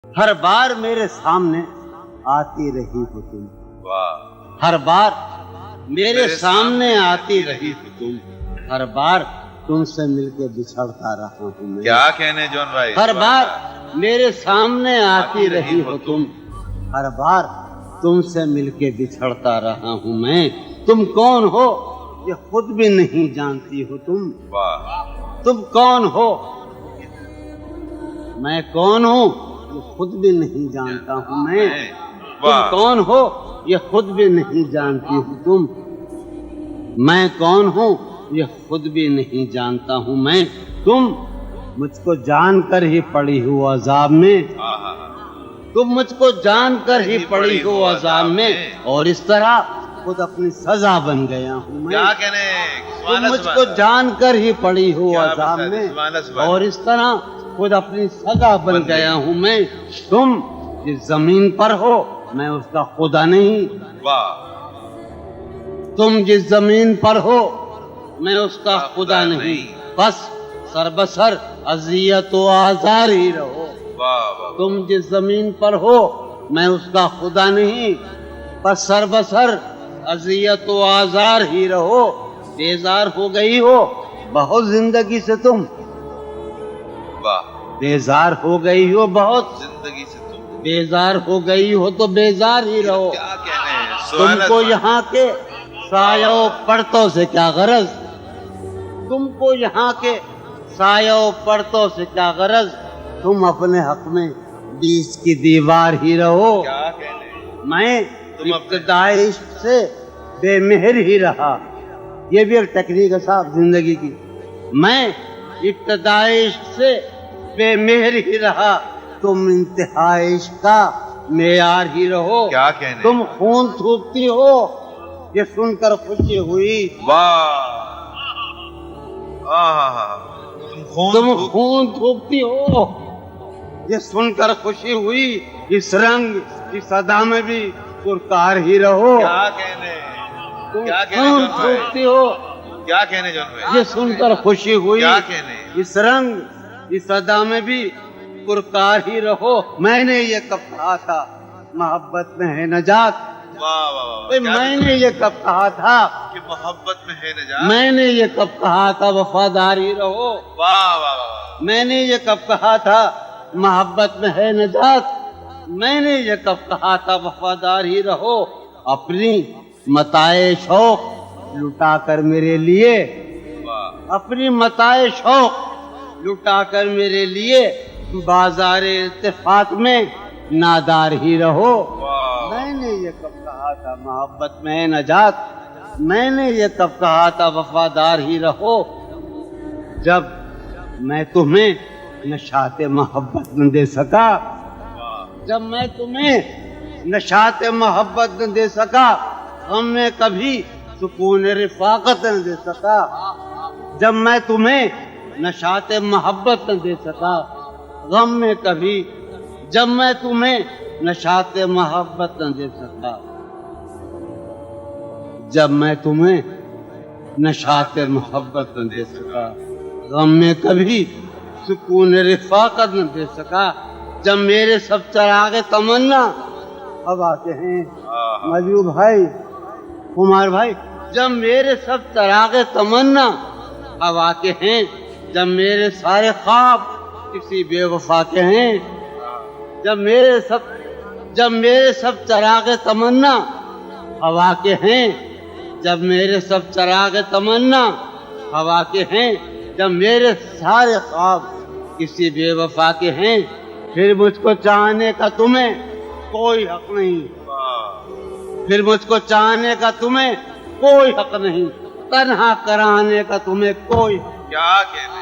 ہر بار میرے سامنے آتی رہی ہو تم، واہ، ہر بار میرے سامنے آتی رہی ہو تم، ہر بار تم سے مل کے بچھڑتا رہا ہوں میں۔ کیا کہنے جون بھائی، ہر بار میرے سامنے آتی رہی ہو تم، ہر بار تم سے مل کے بچھڑتا رہا ہوں میں۔ تم کون ہو یہ خود بھی نہیں جانتی ہو تم، واہ، تم کون ہو میں کون ہوں یہ خود بھی نہیں جانتا ہوں میں۔ تم واہ، کون ہو یہ خود بھی نہیں جانتی ہو تم، میں کون ہوں یہ خود بھی نہیں جانتا ہوں میں۔ تم مجھ کو جان کر ہی پڑی ہو عذاب میں، تم مجھ کو جان کر ہی پڑی ہو عذاب میں، اور اس طرح خود اپنی سزا بن گیا ہوں میں۔ کیا کہنے، تم مجھ کو جان کر ہی پڑی ہو کیا عذاب بتا دے، میں، سبحان اللہ، سبحان اور اس طرح خود اپنی سزا بن گیا ہوں میں۔ تم جس زمین پر ہو میں اس کا خدا نہیں، واہ، تم جس زمین پر ہو میں اس کا خدا نہیں، بس سر بسر اذیت و آزار ہی رہو۔ واہ، واہ، تم جس زمین پر ہو میں اس کا خدا نہیں، بس سر بسر اذیت و آزار ہی رہو۔ بیزار ہو گئی ہو بہت زندگی سے تم، واہ، بیزار ہو گئی ہو بہت، زندگی سے تم بیزار ہو گئی ہو تو بیزار ہی رہو۔ کیا کہنے، تم سبحان کو اللہ، یہاں کے سایہ و پرتوں سے کیا غرض، تم کو یہاں کے سایہ و پرتوں سے کیا غرض، تم اپنے حق میں بیچ کی دیوار ہی رہو۔ کیا کہنے، میں تم ابتدائی عشق سے بے مہر ہی رہا، یہ بھی ایک ٹیکنیک ہے صاحب زندگی کی۔ میں ابتدائی عشق سے بے مہر ہی رہا، تم انتہائی عشق کا معیار ہی رہو۔ کیا کہنے، تم خون تھوکتی ہو یہ سن کر خوشی ہوئی، واہ، تم خون تھوکتی ہو یہ سن کر خوشی ہوئی، اس رنگ اس ادا میں بھی پرکار ہی رہو۔ کیا کہنے، تم کیا کہنے خون جون بھائی، تھوکتی ہو کیا کہنے جون بھائی، یہ سن کر خوشی ہوئی، کیا کہنے، اس رنگ اس ادا میں بھی پرکار ہی رہو۔ میں نے یہ کب کہا تھا محبت میں ہے نجات، واہ، واہ، واہ، بھئی میں نے یہ کب کہا تھا، کہ محبت میں ہے نجات، میں نے یہ کب کہا تھا وفاداری رہو، واہ، واہ، واہ، میں نے یہ کب کہا تھا محبت میں ہے نجات، میں نے یہ کب کہا تھا وفاداری رہو۔ اپنی متاع شوق لٹا کر میرے لیے، واہ، اپنی متاع شوق لٹا کر میرے لیے بازار اتفاق میں نادار ہی رہو۔ واہ، میں نے یہ کب کہا تھا محبت میں ہے نجات، میں نے یہ کب کہا تھا وفادار ہی رہو، جب میں تمہیں نشاط محبت نہ دے سکا، جب میں تمہیں نشاط محبت نہ دے سکا، غم میں کبھی سکون رفاقت نہ دے سکا، جب میں تمہیں نشاط محبت نہ دے سکا، غم میں کبھی، جب میں تمہیں نشاط محبت نہ دے سکا، جب میں تمہیں نشاط محبت نہ دے سکا، غم میں کبھی سکون رفاقت نہ دے سکا، جب میرے سب چراغ تمنا اب آتے ہیں مجو بھائی کمار بھائی، جب میرے سب چراغ تمنا اب آتے ہیں، جب میرے سارے خواب کسی بے وفا کے ہیں، جب میرے سب چراغ تمنا ہوا کے ہیں، جب میرے سب چراغ تمنا ہوا کے ہیں، جب میرے سارے خواب کسی بے وفا کے ہیں، پھر مجھ کو چاہنے کا تمہیں کوئی حق نہیں، پھر مجھ کو چاہنے کا تمہیں کوئی حق نہیں، تنہا کرانے کا تمہیں کوئی حق کیا کہنے،